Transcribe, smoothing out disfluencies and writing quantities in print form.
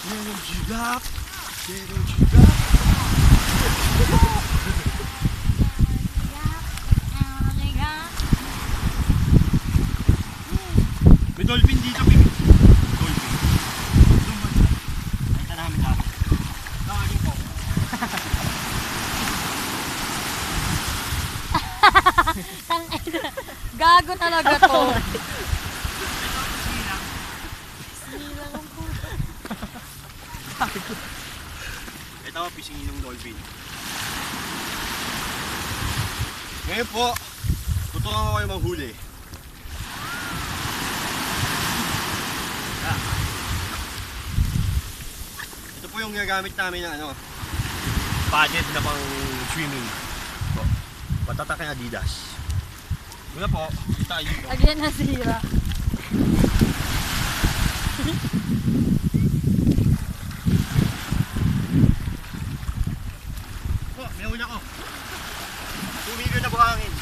Yan ang giraffe. Yan ang giraffe. May dolphin dito, Ping. Dolphin. Doon ba? Nakita namin dati. Nakaling po. Gago talaga to. Ito, pisingin ng dolphin. Ngayon po, tuturuan ko kayo manghuli. Ito po yung gagamit namin na ano, padded na pang swimming. Ito, patatak ng Adidas. Una po, tayo dito. Again nasira. Oh, may huli ako. Tumigil na buhangin.